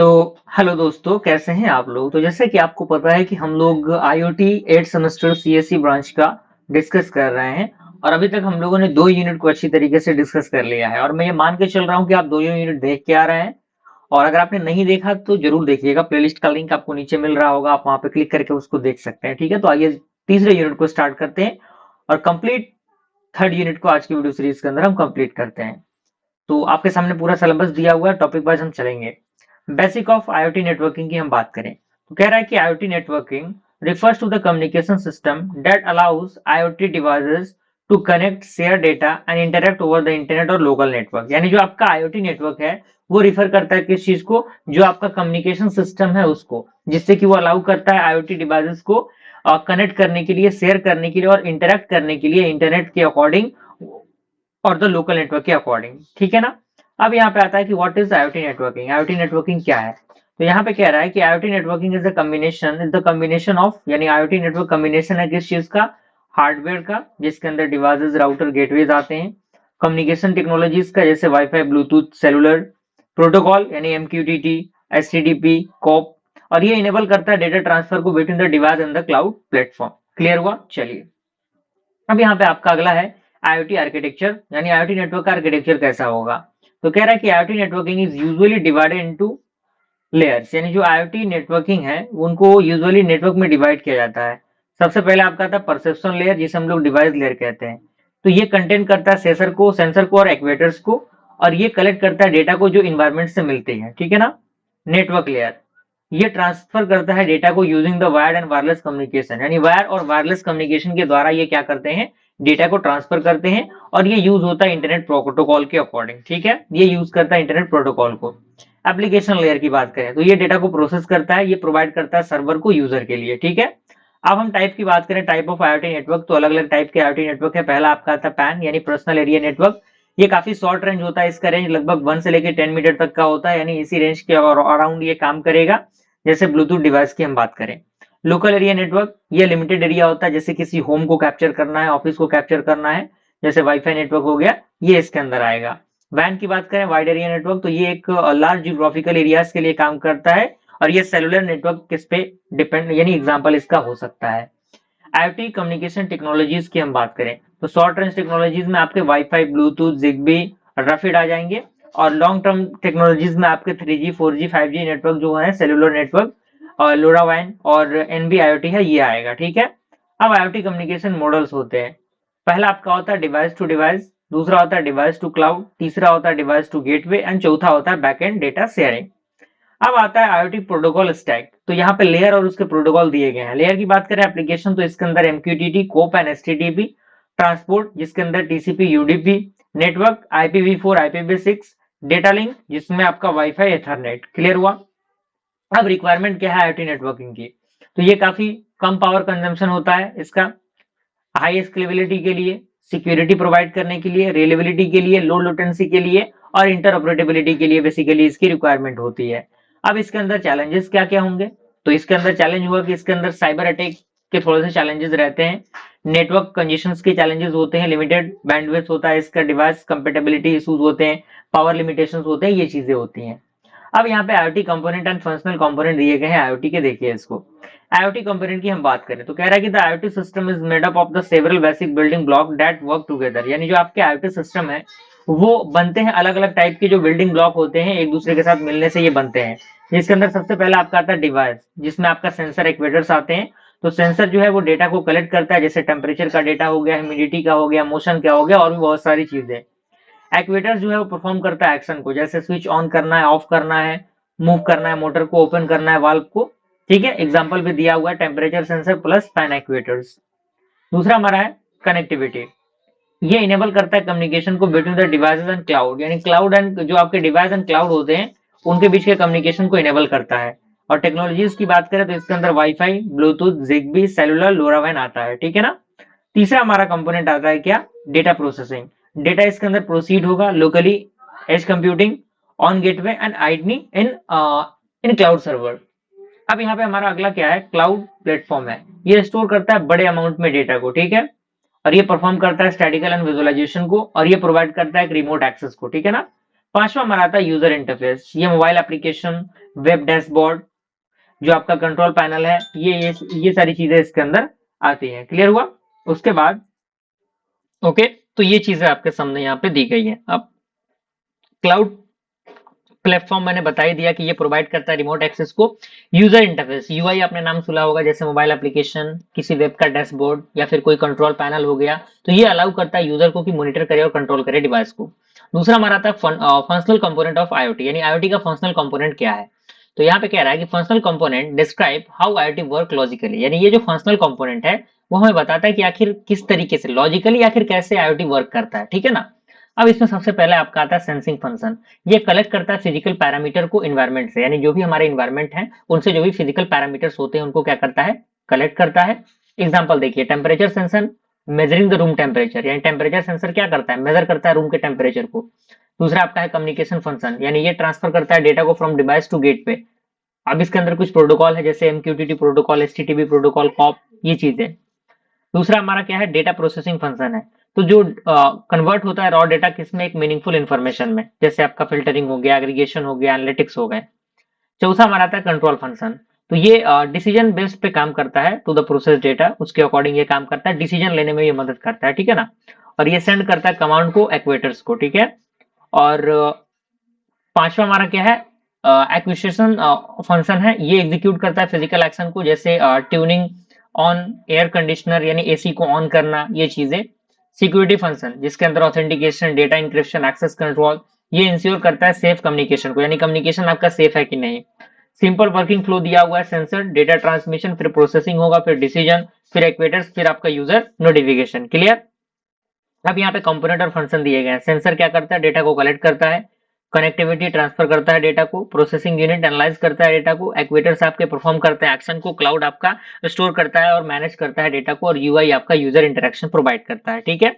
तो हेलो दोस्तों, कैसे हैं आप लोग। तो जैसे कि आपको पता है कि हम लोग आईओटी 8 सेमेस्टर सीएससी ब्रांच का डिस्कस कर रहे हैं। और अभी तक हम लोगों ने 2 यूनिट को अच्छी तरीके से डिस्कस कर लिया है और मैं ये मान के चल रहा हूँ कि आप 2 यूनिट देख के आ रहे हैं। और अगर आपने नहीं देखा तो जरूर देखिएगा, प्लेलिस्ट का लिंक आपको नीचे मिल रहा होगा, आप वहां पे क्लिक करके उसको देख सकते हैं। ठीक है, तो आइए तीसरे यूनिट को स्टार्ट करते हैं और कंप्लीट थर्ड यूनिट को आज की वीडियो सीरीज के अंदर हम कंप्लीट करते हैं। तो आपके सामने पूरा सिलेबस दिया हुआ है, टॉपिक वाइज हम चलेंगे। बेसिक ऑफ आईओटी नेटवर्किंग की हम बात करें तो कह रहा है कि IoT networking refers to the communication system that allows IoT devices to connect, share data and interact over the internet और local network। यानी जो आपका IoT नेटवर्क है वो रिफर करता है किस चीज को, जो आपका कम्युनिकेशन सिस्टम है उसको, जिससे कि वो अलाउ करता है IoT डिवाइसेस को कनेक्ट करने के लिए, शेयर करने के लिए और इंटरेक्ट करने के लिए इंटरनेट के अकॉर्डिंग और द लोकल नेटवर्क के अकॉर्डिंग। ठीक है ना। अब यहाँ पे आता है कि what is IoT networking. IoT networking क्या है, तो यहाँ पे कह रहा है कि IoT networking is the combination of, यानी आईओटी नेटवर्क कम्बिनेशन है किस चीज का, हार्डवेयर का, जिसके अंदर डिवाइसेस, राउटर, गेटवेज आते हैं। कम्युनिकेशन टेक्नोलॉजीज का, जैसे वाईफाई, ब्लूटूथ, सेलुलर। प्रोटोकॉल यानी एमक्यूटीटी, एचटीटीपी, कॉप। और ये इनेबल करता है डेटा ट्रांसफर को between the device and the cloud platform. Clear हुआ। चलिए, अब यहाँ पे आपका अगला है आईओटी आर्किटेक्चर, यानी आईओटी नेटवर्क का आर्किटेक्चर कैसा होगा। तो कह रहा है कि IoT networking is usually divided into layers, यानी जो आईओटी नेटवर्किंग है उनको यूजुअली नेटवर्क में डिवाइड किया जाता है। सबसे पहले आपका आता है परसेप्शन लेयर, जिसे हम लोग डिवाइस लेयर कहते हैं। तो ये कंटेंट करता है सेंसर को और एक्वेटर्स को, और ये कलेक्ट करता है डेटा को जो इन्वायरमेंट से मिलते हैं। ठीक है ना। नेटवर्क लेयर ये ट्रांसफर करता है डेटा को using the wired and wireless communication, यानी वायर और वायरलेस कम्युनिकेशन के द्वारा ये क्या करते हैं, डेटा को ट्रांसफर करते हैं। और ये यूज होता है इंटरनेट प्रोटोकॉल के अकॉर्डिंग। ठीक है, ये यूज करता है इंटरनेट प्रोटोकॉल को। एप्लीकेशन लेयर की बात करें तो ये डेटा को प्रोसेस करता है, ये प्रोवाइड करता है सर्वर को यूजर के लिए। ठीक है। अब हम टाइप की बात करें, टाइप ऑफ आईओटी नेटवर्क, तो अलग अलग टाइप के आईओटी नेटवर्क है। पहला आपका आता है पैन, यानी पर्सनल एरिया नेटवर्क। ये काफी शॉर्ट रेंज होता है, इसका रेंज लगभग 1 से लेकर 10 मीटर तक का होता है, यानी इसी रेंज के अराउंड ये काम करेगा। जैसे ब्लूटूथ डिवाइस की हम बात करें। लोकल एरिया नेटवर्क ये लिमिटेड एरिया होता है, जैसे किसी होम को कैप्चर करना है, ऑफिस को कैप्चर करना है, जैसे वाईफाई नेटवर्क हो गया, ये इसके अंदर आएगा। वैन की बात करें, वाइड एरिया नेटवर्क, तो ये एक लार्ज जियोग्राफिकल एरियाज के लिए काम करता है। और ये सेलुलर नेटवर्क किस पे डिपेंड, यानी एग्जांपल इसका हो सकता है। आईओटी कम्युनिकेशन टेक्नोलॉजीज की हम बात करें तो शॉर्ट रेंज टेक्नोलॉजीज में आपके वाईफाई, ब्लूटूथ, जिगबी, रफिड आ जाएंगे। और लॉन्ग टर्म टेक्नोलॉजीज में आपके 3G, 4G, 5G नेटवर्क जो है, सेलुलर नेटवर्क और लोरावाइन और एनबी आईओटी है, ये आएगा। ठीक है। अब आईओटी कम्युनिकेशन मॉडल्स होते हैं। पहला आपका होता है डिवाइस टू डिवाइस, दूसरा होता है डिवाइस टू क्लाउड, तीसरा होता है डिवाइस टू गेटवे एंड चौथा होता है बैकएंड डेटा शेयरिंग। अब आता है आईओटी प्रोटोकॉल स्टैक, तो यहाँ पे लेयर और उसके प्रोटोकॉल दिए गए हैं। लेयर की बात करें एप्लीकेशन, तो इसके अंदर MQTT, CoAP and HTTP. Transport जिसके अंदर TCP, UDP. Network IPv4, IPv6। Data link जिसमें आपका वाईफाई, एथरनेट। क्लियर हुआ। अब रिक्वायरमेंट क्या है आईओटी नेटवर्किंग की, तो ये काफी कम पावर कंजम्पशन होता है इसका, हाई स्केलेबिलिटी के लिए, सिक्योरिटी प्रोवाइड करने के लिए, रिलेबिलिटी के लिए, लो लेटेंसी के लिए और इंटरऑपरेटेबिलिटी के लिए बेसिकली इसकी रिक्वायरमेंट होती है। अब इसके अंदर चैलेंजेस क्या क्या होंगे, तो इसके अंदर चैलेंज हुआ कि इसके अंदर साइबर अटैक के थोड़े से चैलेंजेस रहते हैं। नेटवर्क कंजेशन के चैलेंजेस होते हैं, लिमिटेड बैंडविड्थ होता है इसका, डिवाइस कंपेटेबिलिटी इश्यूज होते हैं, पावर लिमिटेशंस होते हैं, ये चीजें होती हैं। अब यहाँ पे IoT component and functional component दिए गए हैं आईओटी के, देखिए इसको। आईओटी कंपोनेंट की हम बात करें तो कह रहा है कि the IoT system is made up of the several basic building block that work together, यानी जो आपके आईओटी सिस्टम है वो बनते हैं अलग अलग टाइप के, जो बिल्डिंग ब्लॉक होते हैं एक दूसरे के साथ मिलने से ये बनते हैं। जिसके अंदर सबसे पहला आपका आता है डिवाइस, जिसमें आपका सेंसर, एक्वेटर्स आते हैं। तो सेंसर जो है वो डेटा को कलेक्ट करता है, जैसे टेम्परेचर का डेटा हो गया, ह्यूमिडिटी का हो गया, मोशन का हो गया, और भी बहुत सारी चीजें। एक्वेटर जो है वो परफॉर्म करता है एक्शन को, जैसे स्विच ऑन करना है, ऑफ करना है, मूव करना है, मोटर को ओपन करना है, वाल्व को। ठीक है, एग्जांपल भी दिया हुआ है, टेम्परेचर सेंसर प्लस फैन एक्वेटर्स। दूसरा हमारा है कनेक्टिविटी, ये इनेबल करता है कम्युनिकेशन को between the devices and cloud, यानी क्लाउड एंड जो आपके डिवाइस एंड क्लाउड होते हैं उनके बीच के कम्युनिकेशन को इनेबल करता है। और टेक्नोलॉजीज की बात करें तो इसके अंदर वाईफाई, ब्लूटूथ, जिगबी, सेलुलर, लोरावाइन आता है। ठीक है ना। तीसरा हमारा कंपोनेंट आता है क्या, डेटा प्रोसेसिंग। डेटा इसके अंदर प्रोसीड होगा locally, edge computing, on gateway and आईडनी इन इन क्लाउड सर्वर। अब यहाँ पे हमारा अगला क्या है, क्लाउड प्लेटफॉर्म है। ये स्टोर करता है बड़े अमाउंट में डेटा को। ठीक है। और ये परफॉर्म करता है स्टैटिकल एंड विजुअलाइजेशन को, और ये प्रोवाइड करता है रिमोट एक्सेस को। ठीक है ना। पांचवा हमारा आता है यूजर इंटरफेस। ये मोबाइल एप्लीकेशन, वेब डैशबोर्ड, जो आपका कंट्रोल पैनल है, ये सारी चीजें इसके अंदर आती हैं। क्लियर हुआ? उसके बाद ओके, तो ये चीजें आपके सामने यहाँ पे दी गई है। अब क्लाउड प्लेटफॉर्म मैंने बता ही दिया कि ये प्रोवाइड करता है रिमोट एक्सेस को। यूजर इंटरफेस, यूआई आपने नाम सुना होगा, जैसे मोबाइल एप्लीकेशन, किसी वेब का डैशबोर्ड या फिर कोई कंट्रोल पैनल हो गया, तो ये अलाउ करता है यूजर को कि मॉनिटर करे और कंट्रोल करे डिवाइस को। दूसरा हमारा आता है फंक्शनल कंपोनेंट ऑफ आईओटी, यानी आईओटी का फंक्शनल कंपोनेंट क्या है। तो यहाँ पे कह रहा है कि functional component describe how IoT work logically, यानी ये जो फंक्शनल कंपोनेंट है वो हमें बताता है कि आखिर किस तरीके से लॉजिकली आखिर कैसे आईओटी वर्क करता है। ठीक है ना? अब इसमें सबसे पहले आपका आता है सेंसिंग फंक्शन। ये कलेक्ट करता है फिजिकल पैरामीटर को इन्वायरमेंट से, यानी जो भी हमारे इन्वायरमेंट है उनसे जो भी फिजिकल पैरामीटर्स होते हैं उनको क्या करता है, कलेक्ट करता है। एग्जांपल देखिए, temperature sensor measuring the room temperature, यानी टेम्परेचर सेंसर क्या करता है, मेजर करता है रूम के टेम्परेचर को। दूसरा आपका है कम्युनिकेशन फंक्शन, यानी ये ट्रांसफर करता है डेटा को फ्रॉम डिवाइस टू गेट पे। अब इसके अंदर कुछ प्रोटोकॉल है, जैसे MQTT protocol, HTTP protocol, CoAP, ये चीजें। दूसरा हमारा क्या है, डेटा प्रोसेसिंग फंक्शन है। तो जो कन्वर्ट होता है रॉ डेटा किसमें, एक मीनिंगफुल इन्फॉर्मेशन में, जैसे आपका फिल्टरिंग हो गया, एग्रीगेशन हो गया, एनालिटिक्स हो गए। चौथा हमारा आता है कंट्रोल फंक्शन। तो ये डिसीजन बेस्ड पे काम करता है, टू द प्रोसेस डेटा, उसके अकॉर्डिंग ये काम करता है, डिसीजन लेने में ये मदद करता है। ठीक है ना? और ये सेंड करता है कमांड को एक्वेटर्स को। ठीक है? और पांचवा हमारा क्या है, एक्विजिशन फंक्शन है। ये एग्जीक्यूट करता है फिजिकल एक्शन को, जैसे ट्यूनिंग ऑन एयर कंडीशनर, यानी एसी को ऑन करना, ये चीजें। सिक्योरिटी फंक्शन, जिसके अंदर authentication, data encryption, access control, ये इंश्योर करता है सेफ कम्युनिकेशन को, यानी कम्युनिकेशन आपका सेफ है कि नहीं। सिंपल वर्किंग फ्लो दिया हुआ है, सेंसर डेटा ट्रांसमिशन, फिर प्रोसेसिंग होगा, फिर डिसीजन, फिर एक्वेटर्स, फिर आपका यूजर नोटिफिकेशन। क्लियर? अब यहाँ पे कंपोनेंट और फंक्शन दिए गए हैं। सेंसर क्या करता है, डेटा को कलेक्ट करता है, कनेक्टिविटी ट्रांसफर करता है डेटा को, प्रोसेसिंग यूनिट एनालाइज करता है डेटा को, एक्वेटर्स आपके परफॉर्म करते हैं एक्शन को, क्लाउड आपका स्टोर करता है और मैनेज करता है डेटा को, और यूआई आपका यूजर इंटरेक्शन प्रोवाइड करता है। ठीक है?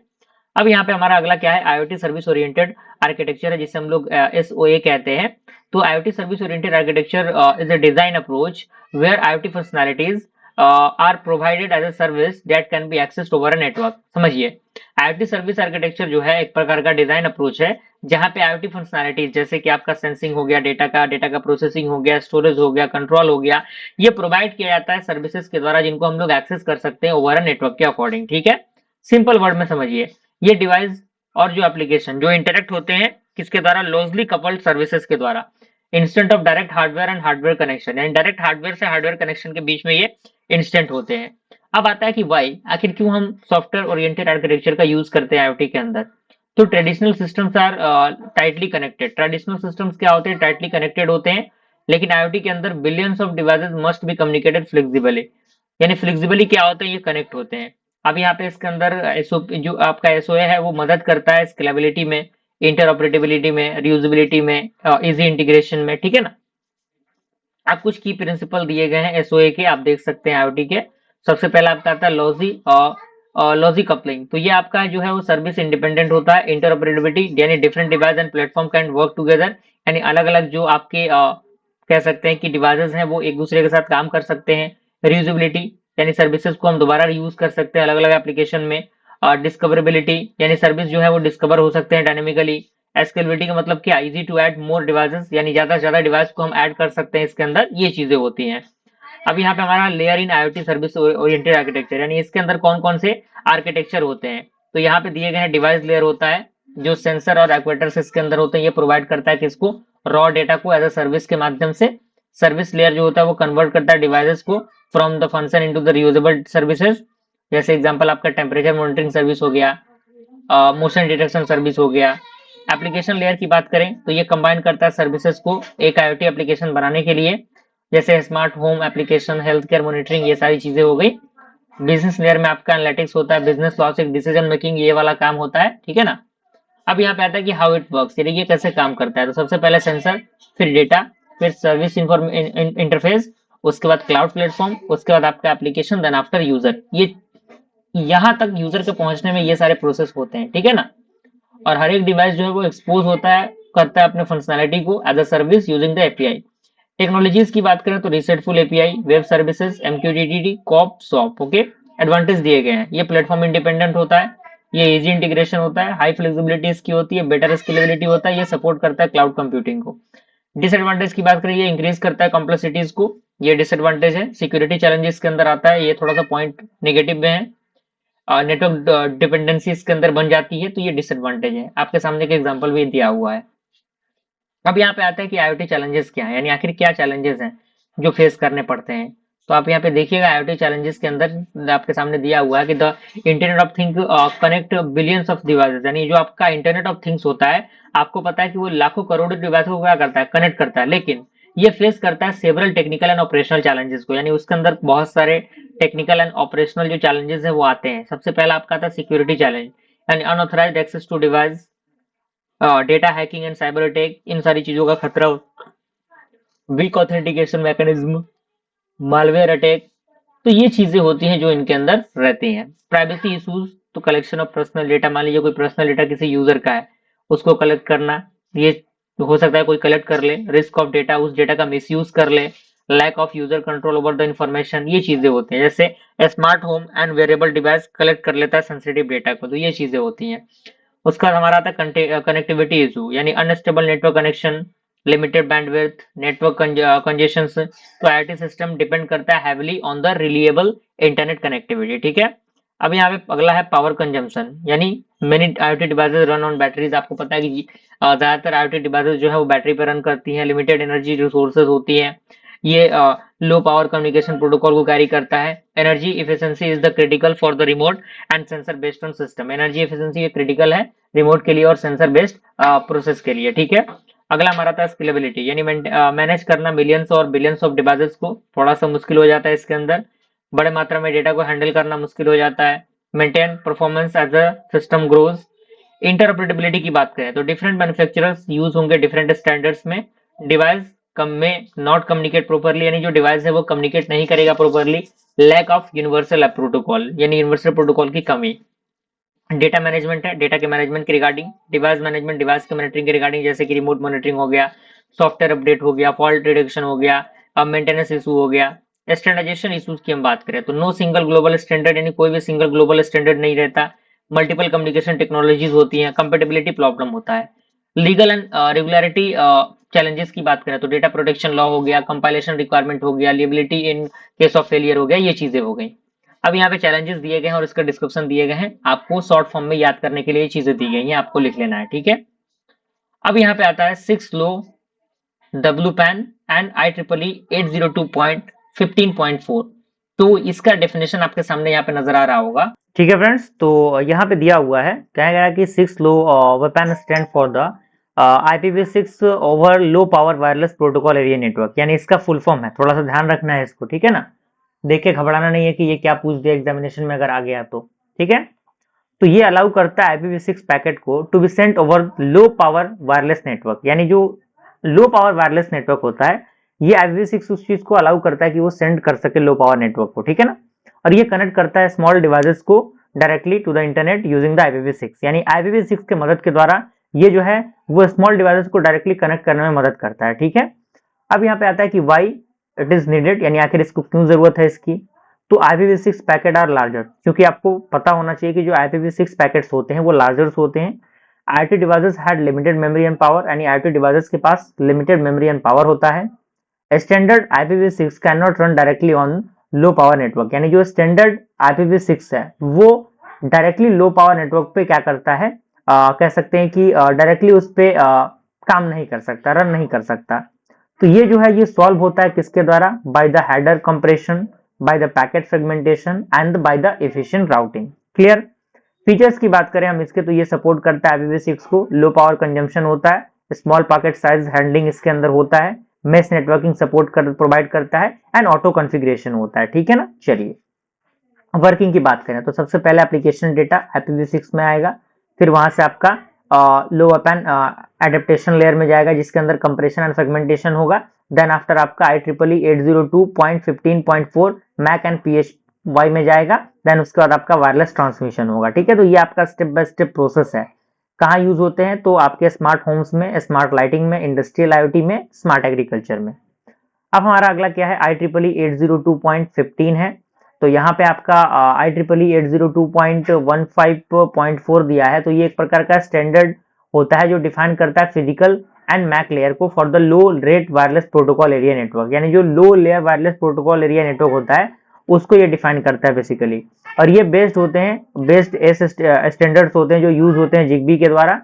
अब यहाँ पे हमारा अगला क्या है, आईओटी सर्विस ओरिएंटेड आर्किटेक्चर है, जिसे हम लोग एसओए कहते हैं। तो IoT service oriented architecture is a design approach where IoT functionalities are provided as a service that can be accessed over a network. समझिए, आईओटी सर्विस आर्किटेक्चर जो है एक प्रकार का डिजाइन अप्रोच है, जहां पे आईओटी फंक्शनैलिटीज, जैसे कि आपका सेंसिंग हो गया, डेटा का प्रोसेसिंग हो गया, स्टोरेज हो गया, कंट्रोल हो गया, ये प्रोवाइड किया जाता है सर्विसेज के द्वारा, जिनको हम लोग एक्सेस कर सकते हैं ओवर अ नेटवर्क के अकॉर्डिंग। ठीक है? सिंपल वर्ड में समझिए, ये डिवाइस और जो एप्लीकेशन जो इंटरेक्ट होते हैं किसके द्वारा, लॉसली कपल्ड सर्विसेज के द्वारा, instant of direct hardware and hardware connection, यानी डायरेक्ट हार्डवेयर से हार्डवेयर कनेक्शन के बीच में ये इंस्टेंट होते हैं। अब आता है कि वाई, आखिर क्यों हम सॉफ्टवेयर ओरिएंटेड आर्किटेक्चर का यूज करते हैं आईओटी के अंदर। तो traditional systems are tightly connected. Traditional systems क्या होते हैं, टाइटली कनेक्टेड होते हैं, लेकिन आईओटी के अंदर billions of devices must be communicated flexibly, यानी फ्लेक्सिबली क्या होते हैं, ये कनेक्ट होते हैं। अब यहाँ पे इसके अंदर एसओ जो आपका एसओए है वो मदद करता है स्केलेबिलिटी में, इंटरऑपरेटेबिलिटी में, रियूजेबिलिटी में, इजी इंटीग्रेशन में। ठीक है ना? अब कुछ की प्रिंसिपल दिए गए हैं एसओए के, आप देख सकते हैं आईओटी के। सबसे पहला आपका आता है लॉजी कपलिंग। तो ये आपका जो है वो सर्विस इंडिपेंडेंट होता है। इंटरऑपरेबिलिटी, यानी different device and platform can work together, यानी अलग अलग जो आपके कह सकते हैं कि डिवाइसेस हैं वो एक दूसरे के साथ काम कर सकते हैं। रियूजेबिलिटी, यानी सर्विसेज को हम दोबारा यूज कर सकते हैं अलग अलग एप्लीकेशन में। डिस्कवरेबिलिटी, यानी सर्विस जो है वो डिस्कवर हो सकते हैं डायनेमिकली। स्केलेबिलिटी का मतलब क्या, easy to add more devices, यानी ज्यादा से ज्यादा डिवाइस को हम ऐड कर सकते हैं इसके अंदर, ये चीजें होती हैं। अब यहाँ पे हमारा layer in IoT service oriented architecture, यानी इसके अंदर कौन कौन से आर्किटेक्चर होते हैं। तो यहाँ पे दिए गए हैं, डिवाइस लेयर होता है, जो सेंसर और एक्वेटर्स इसके अंदर होते हैं, ये प्रोवाइड करता है किसको, रॉ डेटा को एज अ सर्विस के माध्यम से। सर्विस लेयर जो होता है वो कन्वर्ट करता है डिवाइसेस को from the function into the reusable services. जैसे एग्जांपल आपका टेम्परेचर मॉनिटरिंग सर्विस हो गया, मोशन डिटेक्शन सर्विस हो गया। एप्लीकेशन लेयर की बात करें तो ये कंबाइन करता है सर्विसेज को एक आईओटी एप्लीकेशन बनाने के लिए, जैसे smart home application, health care monitoring, ये सारी चीजें हो गई। बिजनेस लेयर में आपका एनालिटिक्स होता है, बिजनेस लॉजिक, डिसीजन मेकिंग, ये वाला काम होता है। ठीक है ना? अब यहाँ पे आता है कि हाउ इट वर्क्स, यानी ये कैसे काम करता है। तो सबसे पहले सेंसर, फिर डेटा, फिर सर्विस इंटरफेस, उसके बाद क्लाउड प्लेटफॉर्म, उसके बाद आपका एप्लीकेशन, देन आफ्टर यूजर। ये यहाँ तक यूजर के पहुंचने में ये सारे प्रोसेस होते हैं। ठीक है ना? और हर एक डिवाइस जो है वो एक्सपोज होता है, करता है अपने फंक्शनैलिटी को as a service using the API. Technologies की बात करें तो RESTful API, web services, MQTT, CoAP, SOAP. Okay, advantage दिए गए हैं, ये प्लेटफॉर्म इंडिपेंडेंट होता है, ये इजी इंटीग्रेशन होता है, हाई फ्लेक्सिबिलिटी इसकी होती है, बेटर स्केलेबिलिटी होता है, ये सपोर्ट करता है क्लाउड कंप्यूटिंग को। डिसएडवांटेज की बात करें, ये इंक्रीज करता है कॉम्प्लेक्सिटीज को, ये डिसएडवांटेज है। सिक्योरिटी चैलेंजेस के अंदर आता है, ये थोड़ा सा पॉइंट नेगेटिव में है। नेटवर्क डिपेंडेंसी इसके अंदर बन जाती है, तो ये डिसएडवांटेज है। आपके सामने एक एग्जांपल भी दिया हुआ है। अब यहाँ पे आता है कि आईओटी चैलेंजेस क्या है, यानी आखिर क्या चैलेंजेस हैं जो फेस करने पड़ते हैं। तो आप यहाँ पे देखिएगा आईओटी चैलेंजेस के अंदर आपके सामने दिया हुआ है कि the internet of thing connect billions of devices, यानी जो आपका इंटरनेट ऑफ थिंग्स होता है, आपको पता है कि वो लाखों करोड़ों डिवाइस को क्या करता है, कनेक्ट करता है, लेकिन ये फेस करता है several technical and operational challenges को, यानी उसके अंदर बहुत सारे टेक्निकल एंड ऑपरेशनल जो चैलेंजेस है वो आते हैं। सबसे पहला आपका आता है सिक्योरिटी चैलेंज, यानी unauthorised access to device, data hacking and cyber attack, इन सारी चीजों का खतरा, weak authentication mechanism, malware attack, तो ये चीजें होती हैं जो इनके अंदर रहती हैं। प्राइवेसी इश्यूज, तो कलेक्शन ऑफ पर्सनल डेटा, मान लीजिए कोई पर्सनल डेटा किसी यूजर का है, उसको कलेक्ट करना, ये हो सकता है कोई कलेक्ट कर ले। रिस्क ऑफ डेटा, उस डेटा का मिसयूज कर ले। Lack of user control over the information, ये चीजें होती हैं। जैसे smart home and wearable device collect कर लेता है सेंसिटिव डेटा को, तो ये चीजें होती हैं। उसका बाद हमारा आता है कनेक्टिविटी इशू, यानी unstable network connection, limited bandwidth, network congestions. तो आईटी सिस्टम डिपेंड करता है heavily on the reliable internet connectivity, ठीक है। अब यहाँ पे अगला है पावर कंजम्पशन, यानी many IoT devices run on batteries. आपको पता है कि ज्यादातर आईओटी डिवाइसेस जो है वो बैटरी पर रन करती हैं। लिमिटेड एनर्जी रिसोर्सेज होती हैं। ये लो पावर कम्युनिकेशन प्रोटोकॉल को कैरी करता है। Energy efficiency is the critical for the remote and sensor based on system. Energy efficiency critical है रिमोट के लिए और सेंसर बेस्ड प्रोसेस के लिए, ठीक है। अगला हमारा था स्केलेबिलिटी, यानी मैनेज करना मिलियंस और बिलियंस ऑफ डिवाइसेस को थोड़ा सा मुश्किल हो जाता है इसके अंदर। बड़े मात्रा में डेटा को हैंडल करना मुश्किल हो जाता है। Maintain performance as a system grows. Interoperability की बात करें तो डिफरेंट मैन्युफैक्चरर्स यूज होंगे डिफरेंट स्टैंडर्ड्स में। डिवाइस कम में नॉट कम्युनिकेट प्रॉपर्ली, यानी जो डिवाइस है वो कम्युनिकेट नहीं करेगा properly. Lack of universal protocol, यानी यूनिवर्सल प्रोटोकॉल की कमी। डेटा मैनेजमेंट है, डेटा के मैनेजमेंट के रिगार्डिंग। डिवाइस मैनेजमेंट, डिवाइस के मॉनिटरिंग के रिगार्डिंग, जैसे कि रिमोट मॉनिटरिंग हो गया, सॉफ्टवेयर अपडेट हो गया, फॉल्ट रिडक्शन हो गया, अब मेंटेनेंस इशू हो गया। स्टैंडर्डाइजेशन इशूज की हम बात करें तो नो सिंगल ग्लोबल स्टैंडर्ड, यानी कोई भी सिंगल ग्लोबल स्टैंडर्ड नहीं रहता। मल्टीपल कम्युनिकेशन टेक्नोलॉजीज होती हैं, कंपेटेबिलिटी प्रॉब्लम होता है। लीगल एंड रेगुलरिटी चैलेंजेस की बात करें तो डेटा प्रोटेक्शन लॉ हो गया, कंपाइलेशन रिक्वायरमेंट हो गया, liability in case of failure हो गया, ये चीजें हो गई। अब यहाँ पे चैलेंजेस दिए गए हैं और इसका डिस्क्रिप्शन दिए गए हैं, आपको शॉर्ट फॉर्म में याद करने के लिए ये चीजें दी गई हैं, आपको लिख लेना है, ठीक है। अब यहाँ पे आता है 6 low W PAN and I triple 802.15.4। तो इसका डेफिनेशन आपके सामने यहाँ पे नजर आ रहा होगा, ठीक है फ्रेंड्स। तो यहाँ पे दिया हुआ है, कहा गया कि 6 low PAN stand for the IPv6 over low power wireless protocol area network, यानी इसका फुल फॉर्म है, थोड़ा सा ध्यान रखना है इसको, ठीक है ना। देख के घबराना नहीं है कि ये क्या पूछ दिया एग्जामिनेशन में अगर आ गया तो, ठीक है। तो ये अलाउ करता है IPv6 पैकेट को to be sent over low power wireless network, यानी जो लो पावर वायरलेस नेटवर्क होता है, ये IPv6 उस चीज को अलाउ करता है कि वो सेंड कर सके लो पावर नेटवर्क को, ठीक है ना। और ये कनेक्ट करता है स्मॉल डिवाइसेस को directly to the internet using the IPv6, यानी IPv6 के मदद के द्वारा ये जो है वो स्मॉल डिवाइसेस को डायरेक्टली कनेक्ट करने में मदद करता है, ठीक है। अब यहाँ पे आता है कि वाई इट इज नीडेड, यानी आखिर इसको क्यों जरूरत है इसकी। तो IPv6 पैकेट आर लार्जर, क्योंकि आपको पता होना चाहिए कि जो IPv6 पैकेट्स होते हैं वो लार्जर होते हैं। IoT devices had limited memory and power, यानी IoT डिवाइसेस के पास लिमिटेड मेमोरी एंड पावर होता है। Standard IPv6 can not run directly on low power network, यानी जो स्टैंडर्ड IPv6 है वो डायरेक्टली लो पावर नेटवर्क पे क्या करता है, कह सकते हैं कि डायरेक्टली उस पे काम नहीं कर सकता, रन नहीं कर सकता। तो ये जो है ये सॉल्व होता है किसके द्वारा, by the header compression, by the packet fragmentation and by the efficient routing. Clear. Features की बात करें हम इसके तो ये सपोर्ट करता है IPv6 को, लो पावर कंजम्पशन होता है, स्मॉल पैकेट साइज हैंडलिंग इसके अंदर होता है, मेश नेटवर्किंग सपोर्ट प्रोवाइड करता है एंड ऑटो कॉन्फ़िगरेशन होता है, ठीक है ना। चलिए वर्किंग की बात करें तो सबसे पहले एप्लीकेशन डेटा IPv6 में आएगा, फिर वहां से आपका लो पैन एडेप्टेशन लेयर में जाएगा जिसके अंदर कंप्रेशन एंड फ्रेगमेंटेशन होगा। देन आफ्टर आपका IEEE 802.15.4 मैक एंड PHY में जाएगा। देन उसके बाद आपका वायरलेस ट्रांसमिशन होगा, ठीक है। तो ये आपका स्टेप बाय स्टेप प्रोसेस है। कहाँ यूज होते हैं तो आपके स्मार्ट होम्स में, स्मार्ट लाइटिंग में, इंडस्ट्रियल IoT में, स्मार्ट एग्रीकल्चर में। अब हमारा अगला क्या है, IEEE 802.15 है। तो यहाँ पे आपका IEEE 802.15.4 दिया है। तो ये एक प्रकार का स्टैंडर्ड होता है जो डिफाइन करता है फिजिकल एंड मैक लेयर को for the low rate wireless protocol area network, यानी जो low layer wireless protocol area network होता है उसको ये डिफाइन करता है बेसिकली। और ये बेस्ड होते हैं, बेस्ड एस स्टैंडर्ड्स होते हैं जो यूज होते हैं जिग्बी के द्वारा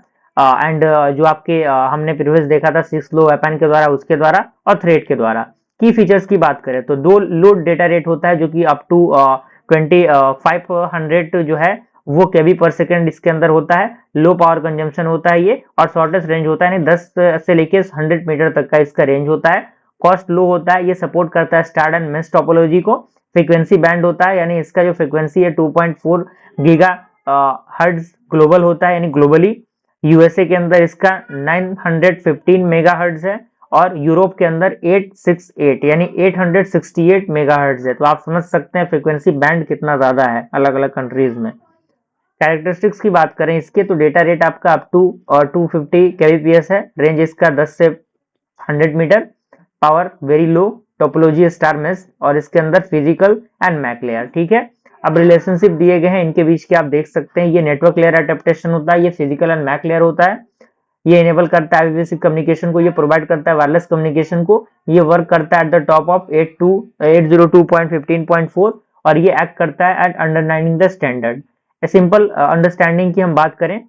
एंड जो आपके हमने प्रीवियस देखा था 6 लो वेपन के द्वारा, उसके द्वारा और थ्रेड के द्वारा। की फीचर्स की बात करें तो दो लोड डेटा रेट होता है जो कि अप टू 2500 जो है वो केबी पर सेकंड इसके अंदर होता है। लो पावर कंजम्पशन होता है ये, और शॉर्टेस्ट रेंज होता है, यानी 10 से लेके 100 मीटर तक का इसका रेंज होता है। कॉस्ट लो होता है, ये सपोर्ट करता है स्टार एंड मेश टोपोलॉजी को। फ्रीक्वेंसी बैंड होता है, यानी इसका जो फ्रीक्वेंसी है 2.4 गीगा हर्ट्ज ग्लोबल होता है, यानी ग्लोबली। यूएसए के अंदर इसका 915 मेगा हर्ट्ज है, और यूरोप के अंदर 868 यानी 868 मेगाहर्ट्ज है। तो आप समझ सकते हैं फ्रीक्वेंसी बैंड कितना ज्यादा है अलग अलग कंट्रीज में। कैरेक्टरिस्टिक्स की बात करें इसके तो डेटा रेट आपका अप टू 250 kbps है, रेंज इसका 10 से 100 meter, power very low, topology star mesh, और इसके अंदर फिजिकल एंड मैक लेयर। ठीक है, अब रिलेशनशिप दिए गए हैं इनके बीच के, आप देख सकते हैं ये नेटवर्क लेयर एडेप्टेशन होता है, ये फिजिकल एंड मैक लेयर होता है। ये इनेबल करता है आईपीवी कम्युनिकेशन को, ये प्रोवाइड करता है वायरलेस कम्युनिकेशन को, ये वर्क करता है एट द टॉप ऑफ 802.15.4, और ये एक्ट करता है at underlying the standard. Simple understanding की हम बात करें,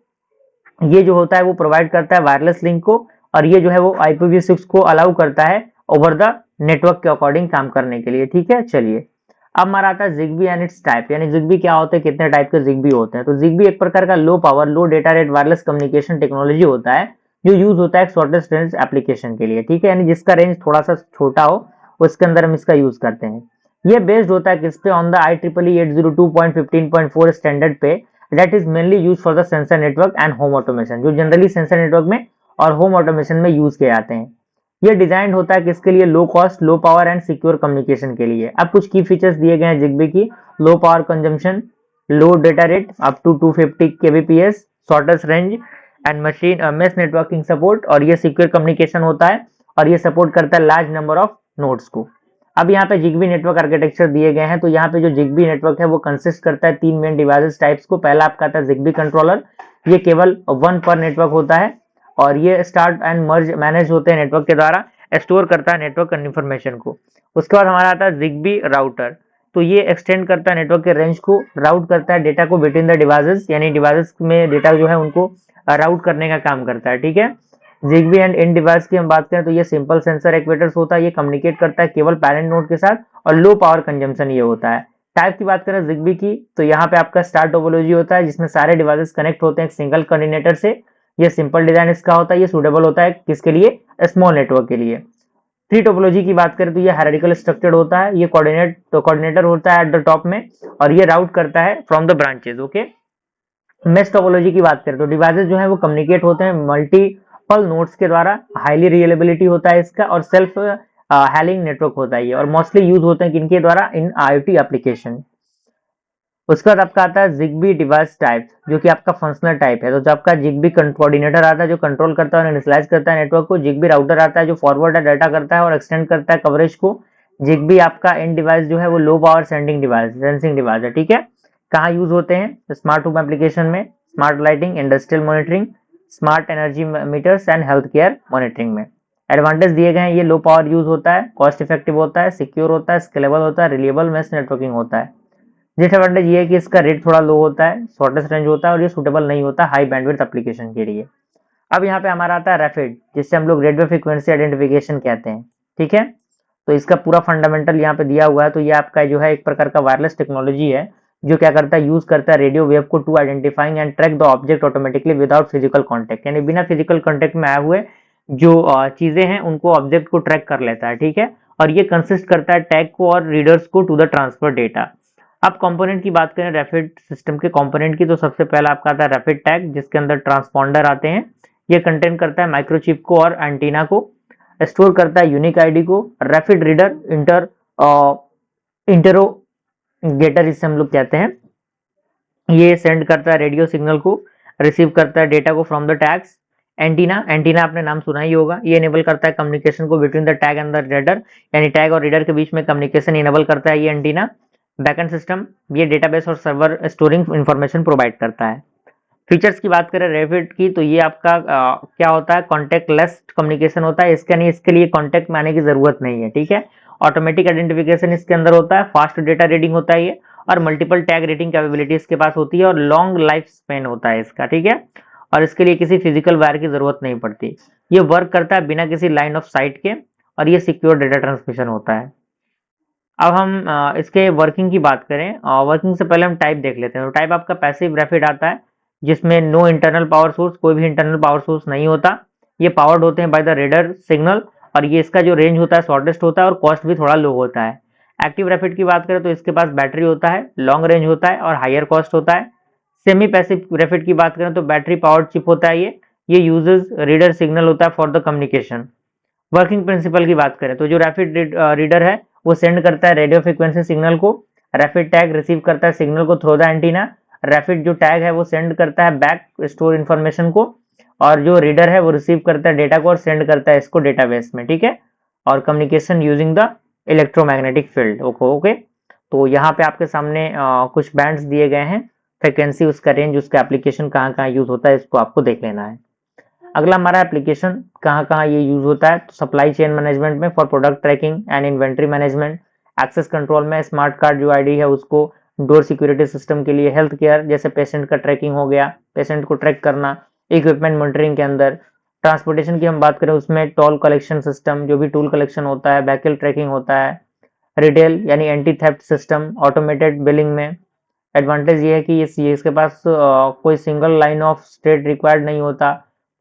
ये जो होता है वो प्रोवाइड करता है वायरलेस लिंक को, और ये जो है वो IPv6 को अलाउ करता है ओवर द नेटवर्क के अकॉर्डिंग काम करने के लिए। ठीक है, चलिए अब हमारा आता है जिग्बी एंड इट्स टाइप, यानी जिग्बी क्या होते हैं, कितने टाइप के जिग्बी होते हैं। तो जिग्बी एक प्रकार का low power low data rate wireless communication technology होता है जो यूज होता है शॉर्टेस्ट रेंज एप्लीकेशन के लिए। ठीक है, यानी जिसका रेंज थोड़ा सा छोटा हो उसके अंदर हम इसका यूज करते हैं। ये बेस्ड होता है किस पे, ऑन द IEEE 802.15.4 स्टैंडर्ड पे, that is mainly use for the sensor network and home automation, जो जनरली सेंसर नेटवर्क में और होम ऑटोमेशन में यूज किए जाते हैं। ये डिजाइन होता है किसके लिए, low cost low power and secure communication के लिए। अब कुछ की फीचर्स दिए गए हैं जिग्बी की, low power consumption, low data rate up to 250 kbps, shortest range and machine mesh networking support, और ये सिक्योर कम्युनिकेशन होता है, और ये सपोर्ट करता है लार्ज नंबर ऑफ नोड्स को। अब यहाँ पे जिग्बी नेटवर्क आर्किटेक्चर दिए गए हैं, तो यहाँ पे जो जिग्बी नेटवर्क है वो कंसिस्ट करता है 3 मेन डिवाइसेस टाइप्स को। पहला आपका आता है जिग्बी कंट्रोलर, ये केवल 1 पर नेटवर्क होता है, और ये स्टार्ट एंड मर्ज मैनेज होते हैं नेटवर्क के द्वारा, स्टोर करता है नेटवर्क इन्फॉर्मेशन को। उसके बाद हमारा आता है जिग्बी राउटर, तो ये एक्सटेंड करता है नेटवर्क के रेंज को, राउट करता है डेटा को बिटवीन द डिवाइसेस, यानी डिवाइसेस में डेटा जो है उनको राउट करने का काम करता है। ठीक है, जिग्बी एंड इन डिवाइस की हम बात करें तो ये सिंपल सेंसर एक्वेटर्स होता है, ये कम्युनिकेट करता है केवल पैरेंट नोड के साथ, और लो पावर कंजम्पशन ये होता है। टाइप की बात करें जिग्बी की, तो यहाँ पे आपका स्टार टोपोलॉजी होता है जिसमें सारे डिवाइसेस कनेक्ट होते हैं एक सिंगल कोऑर्डिनेटर से। ये सिंपल डिजाइन इसका होता है, ये सूटेबल होता है किसके लिए, स्मॉल नेटवर्क के लिए। ट्री टोपोलॉजी की बात करें तो ये हायरार्किकल स्ट्रक्चर्ड होता है, ये कोऑर्डिनेटर होता है एट द टॉप में, और ये राउट करता है from the branches. Okay, mesh topology की बात करें तो डिवाइसेस जो है वो कम्युनिकेट होते हैं मल्टीपल नोड्स के द्वारा, हाईली रिलायबिलिटी होता है इसका, और सेल्फ हैलिंग नेटवर्क होता है ये, और मोस्टली यूज होते हैं किनके द्वारा, इन IoT एप्लीकेशन। उसके बाद आपका आता है जिग्बी डिवाइस टाइप, जो कि आपका फंक्शनल टाइप है। तो जो आपका जिग्बी कोऑर्डिनेटर आता है जो कंट्रोल करता है और इनिशियलाइज करता है नेटवर्क को, जिग्बी राउटर आता है जो फॉरवर्ड डाटा करता है और एक्सटेंड करता है कवरेज को। जिग्बी आपका एंड डिवाइस जो है वो low power sending device, sensing device है। ठीक है, कहाँ यूज होते हैं, स्मार्ट होम एप्लीकेशन में, smart lighting, industrial monitoring, smart energy metres and health care monitoring में। एडवांटेज दिए गए हैं, ये लो पावर यूज होता है, कॉस्ट इफेक्टिव होता है, सिक्योर होता है, स्केलेबल होता है, रिलायबल मेश नेटवर्किंग होता है। डिसएडवांटेज ये है कि इसका रेट थोड़ा लो होता है, शॉर्टेस्ट रेंज होता है, और ये सूटेबल नहीं होता हाई बैंडविड्थ एप्लीकेशन के लिए। अब यहाँ पे हमारा आता है रैपिड, जिससे हम लोग रेडियो फ्रीक्वेंसी आइडेंटिफिकेशन कहते हैं। ठीक है, तो इसका पूरा फंडामेंटल यहाँ पे दिया हुआ है। तो ये आपका जो है एक प्रकार का वायरलेस टेक्नोलॉजी है जो क्या करता है, यूज करता है रेडियो वेव को to identifying and track the object automatically without physical contact, यानी बिना फिजिकल कॉन्टेक्ट में आए हुए जो चीजें हैं उनको ऑब्जेक्ट को ट्रैक कर लेता है। ठीक है, और ये कंसिस्ट करता है टैग को और रीडर्स को टू द ट्रांसफर डेटा। अब कंपोनेंट की बात करें रैपिड सिस्टम के कंपोनेंट की, तो सबसे पहला आपका आता है रैपिड टैग, जिसके अंदर ट्रांसपॉन्डर आते हैं। ये कंटेन करता है माइक्रोचिप को और एंटीना को, स्टोर करता है यूनिक आईडी को। रैपिड रीडर इंटरोगेटर इसे हम लोग कहते हैं, ये सेंड करता है रेडियो सिग्नल को, रिसीव करता है डेटा को फ्रॉम द टैग्स। एंटीना आपने नाम सुना ही होगा, ये इनेबल करता है कम्युनिकेशन को between the tag and the reader, यानी टैग और रीडर के बीच में कम्युनिकेशन इनेबल करता है ये एंटीना। बैकएंड सिस्टम ये डेटाबेस और सर्वर स्टोरिंग इंफॉर्मेशन प्रोवाइड करता है। फीचर्स की बात करें रैपिड की, तो ये आपका क्या होता है, कॉन्टेक्टलेस कम्युनिकेशन होता है इसका, नहीं इसके लिए कॉन्टेक्ट में आने की जरूरत नहीं है, ठीक है। ऑटोमेटिक आइडेंटिफिकेशन इसके अंदर होता है, फास्ट डेटा रीडिंग होता है ये, और मल्टीपल टैग रीडिंग कैपेबिलिटी इसके पास होती है, और लॉन्ग लाइफ स्पेन होता है इसका, ठीक है। और इसके लिए किसी फिजिकल वायर की जरूरत नहीं पड़ती। ये वर्क करता है बिना किसी लाइन ऑफ साइट के, और ये सिक्योर डेटा ट्रांसमिशन होता है। अब हम इसके वर्किंग की बात करें, वर्किंग से पहले हम टाइप देख लेते हैं। तो टाइप आपका पैसिव रैपिड आता है, जिसमें नो इंटरनल पावर सोर्स, कोई भी इंटरनल पावर सोर्स नहीं होता। ये पावर्ड होते हैं बाय द रेडर सिग्नल, और ये इसका जो रेंज होता है शॉर्टेस्ट होता है, और कॉस्ट भी थोड़ा लो होता है। एक्टिव रैपिड की बात करें तो इसके पास बैटरी होता है, लॉन्ग रेंज होता है, और हायर कॉस्ट होता है। सेमी पैसिव रैपिड की बात करें तो बैटरी पावर्ड चिप होता है ये यूजेस रीडर सिग्नल होता है for the communication. Working principle की बात करें तो जो रैपिड रीडर है वो सेंड करता है रेडियो फ्रीक्वेंसी सिग्नल को, रैपिड टैग रिसीव करता है सिग्नल को थ्रू द एंटीना, रैपिड जो टैग है वो सेंड करता है बैक स्टोर इन्फॉर्मेशन को, और जो रीडर है वो रिसीव करता है डेटा को और सेंड करता है इसको डेटाबेस में, ठीक है। और communication using the electromagnetic field, okay. तो यहाँ पे आपके सामने कुछ बैंड्स दिए गए हैं, फ्रिक्वेंसी, उसका रेंज, उसका एप्लीकेशन कहाँ कहाँ यूज होता है, इसको आपको देख लेना है। अगला हमारा एप्लीकेशन कहाँ कहाँ ये यूज होता है, तो सप्लाई चेन मैनेजमेंट में for product tracking and inventory management, access control में स्मार्ट कार्ड जो आईडी है उसको, डोर सिक्योरिटी सिस्टम के लिए, हेल्थ केयर जैसे पेशेंट का ट्रैकिंग हो गया, पेशेंट को ट्रैक करना, इक्विपमेंट मॉनिटरिंग के अंदर। ट्रांसपोर्टेशन की हम बात करें उसमें टोल कलेक्शन सिस्टम, जो भी टूल कलेक्शन होता है, व्हीकल ट्रैकिंग होता है। रिटेल यानी anti theft system, automated billing में एडवांटेज ये है कि ये इसके पास कोई single line of state required नहीं होता,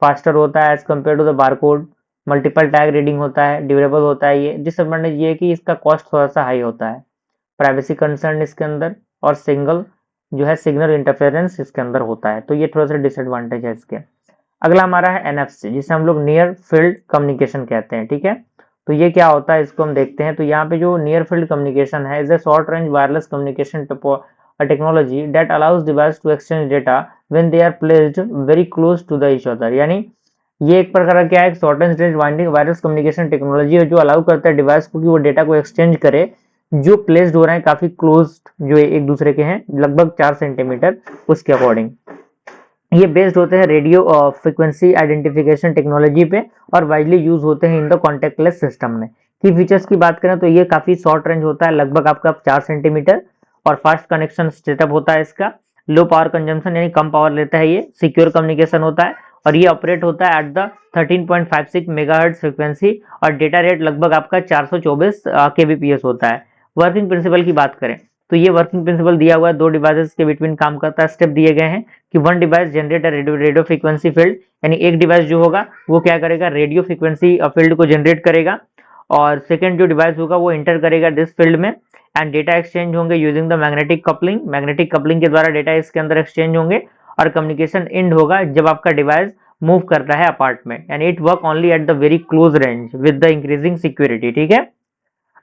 फास्टर होता है as compare to the barcode, multiple tag reading होता है, ड्यूरेबल होता है ये। डिसएडवांटेज ये है कि इसका कॉस्ट थोड़ा सा हाई होता है, प्राइवेसी कंसर्न इसके अंदर, और सिंगल जो है सिग्नल इंटरफेरेंस इसके अंदर होता है, तो ये थोड़ा सा डिसएडवांटेज है इसके। अगला हमारा है एनएफसी, जिसे हम लोग नियर फील्ड कम्युनिकेशन कहते हैं, ठीक है। तो ये क्या होता है इसको हम देखते हैं। तो यहाँ पे जो नियर फील्ड कम्युनिकेशन है is a short range wireless communication technology that allows device to exchange data when they are placed very close to the each other। यानी ये एक प्रकार का क्या है, short range wireless communication technology है जो अलाउ करता है डिवाइस को कि वो डेटा को एक्सचेंज करे जो प्लेस्ड हो रहे हैं काफी क्लोज, जो एक दूसरे के हैं, लगभग 4 सेंटीमीटर उसके अकॉर्डिंग। ये बेस्ड होते हैं रेडियो फ्रीक्वेंसी आइडेंटिफिकेशन टेक्नोलॉजी पे, और वाइडली यूज होते हैं इन द कॉन्टेक्टलेस सिस्टम में। की फीचर्स की बात करें तो ये काफी शॉर्ट रेंज होता है, लगभग आपका 4 सेंटीमीटर, और फास्ट कनेक्शन सेटअप होता है इसका, लो पावर कंजम्पशन यानी कम पावर लेता है ये, सिक्योर कम्युनिकेशन होता है, और ये ऑपरेट होता है एट द 13.56 मेगाहर्ट्ज फ्रीक्वेंसी, और डेटा रेट लगभग आपका 424 kbps होता है। वर्किंग प्रिंसिपल की बात करें तो ये वर्किंग प्रिंसिपल दिया हुआ है, दो डिवाइसेस के बिटवीन काम करता है, स्टेप दिए गए हैं कि one device generate a radio frequency field, यानी एक डिवाइस जो होगा वो क्या करेगा, रेडियो फ्रीक्वेंसी फील्ड को जनरेट करेगा, और सेकंड जो डिवाइस होगा वो इंटर करेगा दिस फील्ड में, एंड डेटा एक्सचेंज होंगे यूजिंग द मैग्नेटिक कपलिंग के द्वारा डेटा इसके अंदर एक्सचेंज होंगे, और कम्युनिकेशन एंड होगा जब आपका डिवाइस मूव कर रहा है अपार्ट में, यानी it work only at the very close range with the increasing security, ठीक है।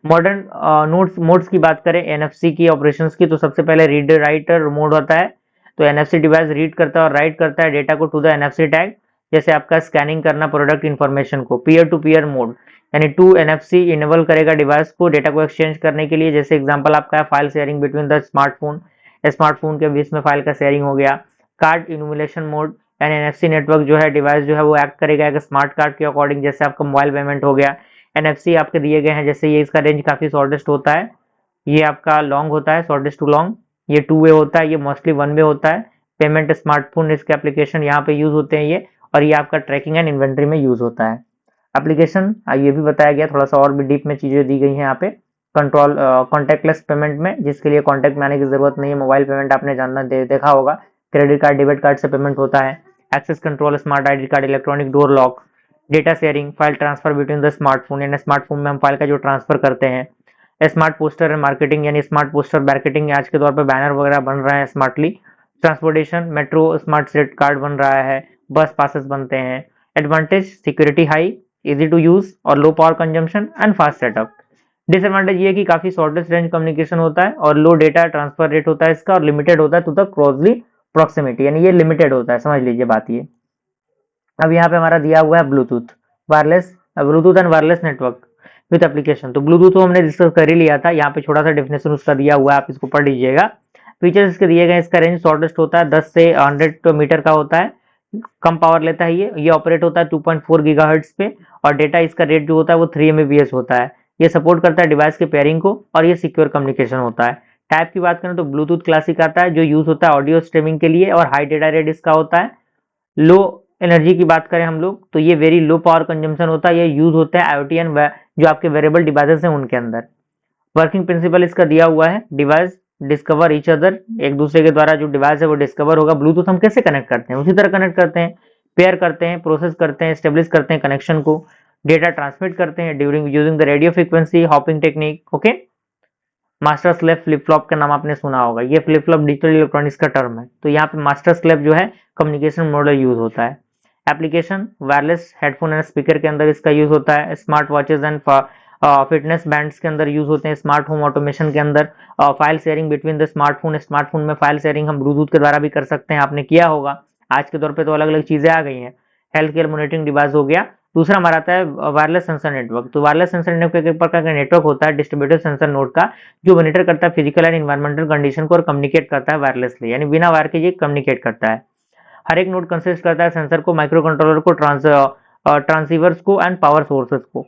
मॉडर्न मोड्स की बात करें एनएफसी की ऑपरेशंस की, तो सबसे पहले रीड राइटर मोड होता है। तो एनएफसी डिवाइस रीड करता है और राइट करता है डेटा को टू द एनएफसी टैग, जैसे आपका स्कैनिंग करना प्रोडक्ट इन्फॉर्मेशन को। पीयर टू पीयर मोड यानी टू एनएफसी इनेबल करेगा डिवाइस को डेटा को एक्सचेंज करने के लिए, जैसे एग्जांपल आपका है file sharing between the smartphone के बीच में फाइल का शेयरिंग हो गया। कार्ड इनुमुलेशन मोड यानी एनएफसी नेटवर्क जो है डिवाइस जो है वो एक्ट करेगा एक स्मार्ट कार्ड के अकॉर्डिंग, जैसे आपका मोबाइल पेमेंट हो गया। एनएफसी आपके दिए गए हैं, जैसे ये इसका रेंज काफी शॉर्टेस्ट होता है, ये आपका लॉन्ग होता है, शॉर्टेस्ट टू लॉन्ग, ये 2 वे होता है, ये मोस्टली 1 वे होता है। पेमेंट स्मार्टफोन इसके एप्लीकेशन यहाँ पे यूज होते हैं ये, और ये आपका ट्रैकिंग एंड इन्वेंट्री में यूज होता है। एप्लीकेशन ये भी बताया गया, थोड़ा सा और भी डीप में चीजें दी गई हैं यहाँ पे। कंट्रोल कॉन्टेक्टलेस पेमेंट में, जिसके लिए कॉन्टेक्ट में आने की जरूरत नहीं है, मोबाइल पेमेंट आपने देखा होगा, क्रेडिट कार्ड डेबिट कार्ड से पेमेंट होता है। Access control smart ID card, electronic door lock, data sharing, file transfer between the smartphone, यानी स्मार्टफोन में हम फाइल का जो ट्रांसफर करते हैं। स्मार्ट पोस्टर एंड मार्केटिंग यानी स्मार्ट पोस्टर मार्केटिंग, आज के दौर पर बैनर वगैरह बन रहे हैं smartly. Transportation, metro smart set card बन रहा है, बस पासेस बनते हैं। Advantage, security high, easy to use और लो power consumption and fast setup. Disadvantage ये है कि काफी शॉर्टेस्ट रेंज कम्युनिकेशन होता है, और लो डेटा ट्रांसफर रेट होता है इसका, और लिमिटेड होता है टू द क्लोजली प्रॉक्सिमिटी, यानी ये लिमिटेड होता है, समझ लीजिए बात ये। अब यहाँ पे हमारा दिया हुआ है Bluetooth and wireless network. With application. तो ब्लूटूथ तो हमने डिस्कस कर ही लिया था, यहाँ पे छोटा सा डेफिनेशन उसका दिया हुआ है, आप इसको पढ़ लीजिएगा। फीचर्स इसके दिए गए, इसका रेंज शॉर्टेस्ट होता है 10 से 100 मीटर का होता है, कम पावर लेता है ये ऑपरेट होता है 2.4 गीगाहर्ट्ज पे, और डेटा इसका रेट जो होता है वो 3 Mbps होता है। ये सपोर्ट करता है डिवाइस के पेयरिंग को, और ये सिक्योर कम्युनिकेशन होता है। टाइप की बात करें तो ब्लूटूथ क्लासिक आता है, जो यूज होता है ऑडियो स्ट्रीमिंग के लिए, और हाई डेटा रेट इसका होता है। लो एनर्जी की बात करें हम लोग तो ये वेरी लो पावर कंजम्पशन होता है, ये यूज होता है IoT एंड जो आपके वेरेबल डिवाइसेस हैं उनके अंदर। वर्किंग प्रिंसिपल इसका दिया हुआ है, डिवाइस डिस्कवर ईच अदर, एक दूसरे के द्वारा जो डिवाइस है वो डिस्कवर होगा। ब्लूटूथ हम कैसे कनेक्ट करते हैं, उसी तरह कनेक्ट करते हैं, पेयर करते हैं, प्रोसेस करते हैं, स्टेब्लिश करते हैं कनेक्शन को, डेटा ट्रांसमिट करते हैं during using the radio frequency hopping technique. Okay, master slave flip flop का नाम आपने सुना होगा, ये फ्लिप फ्लॉप डिजिटल इलेक्ट्रॉनिक्स का टर्म है। तो यहाँ पे मास्टर स्लेव जो है कम्युनिकेशन मॉडल यूज होता है। Application wireless headphone and speaker के अंदर इसका यूज होता है, smart watches and fitness bands के अंदर यूज होते हैं, स्मार्ट होम ऑटोमेशन के अंदर, file sharing between the smartphone में फाइल शेयरिंग हम ब्लूटूथ के द्वारा भी कर सकते हैं, आपने किया होगा। आज के दौर पे तो अलग अलग चीजें आ गई हैं। हेल्थ केयर मॉनिटरिंग डिवाइस हो गया। दूसरा हमारा आता है वायरलेस सेंसर नेटवर्क। तो वायरलेस सेंसर नेटवर्क एक प्रकार का नेटवर्क होता है डिस्ट्रीब्यूटेड सेंसर नोड का, जो मॉनिटर करता है फिजिकल एंड एनवायरमेंटल कंडीशन को और कम्युनिकेट करता है वायरलेसली, यानी बिना वायर के ये कम्युनिकेट करता है। हर एक नोड कंसिस्ट करता है सेंसर को, माइक्रो कंट्रोलर को, ट्रांसीवर्स को एंड पावर सोर्सेस को।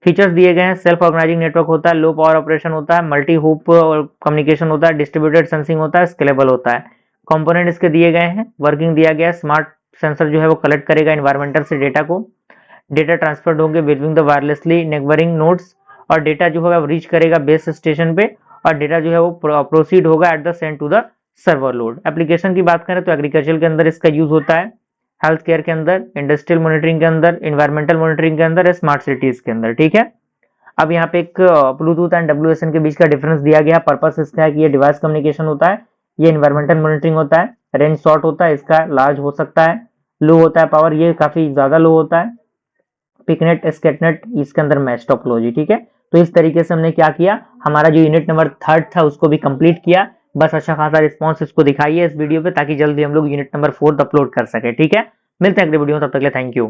फीचर्स दिए गए हैं, सेल्फ ऑर्गेनाइजिंग नेटवर्क होता है, लो पावर ऑपरेशन होता है, मल्टी हुप कम्युनिकेशन होता है, डिस्ट्रीब्यूटेड सेंसिंग होता है, स्केलेबल होता है। कंपोनेंट इसके दिए गए हैं, वर्किंग दिया गया है, स्मार्ट सेंसर जो है वो कलेक्ट करेगा एनवायरमेंटल से डेटा को, डेटा ट्रांसफर होंगे between the wirelessly neighbouring nodes, और डेटा जो होगा रीच करेगा बेस स्टेशन पे, और डेटा जो है वो प्रोसीड होगा at the send to the server load. Application की बात करें तो एग्रीकल्चर के अंदर इसका यूज होता है, हेल्थ केयर के अंदर, इंडस्ट्रियल मॉनिटरिंग के अंदर, इन्वायरमेंटल मॉनिटरिंग के अंदर, स्मार्ट सिटीज के अंदर। ठीक है, अब यहाँ पे एक ब्लूटूथ एंड WSN के बीच का डिफरेंस दिया गया। पर्पस इसका है कि ये डिवाइस कम्युनिकेशन होता है, ये इन्वायरमेंटल मॉनिटरिंग होता है। रेंज शॉर्ट होता है, इसका लार्ज हो सकता है, लो होता है पावर, ये काफी ज्यादा लो होता है। पिकनेट स्केटनेट इसके अंदर मैच टोपोलॉजी। ठीक है, तो इस तरीके से हमने क्या किया, हमारा जो यूनिट नंबर 3 था उसको भी कंप्लीट किया। बस अच्छा खासा रिस्पॉन्स इसको दिखाइए इस वीडियो पे, ताकि जल्दी हम लोग यूनिट नंबर 4 अपलोड कर सके। ठीक है, मिलते हैं अगले वीडियो में, तब तक के लिए थैंक यू।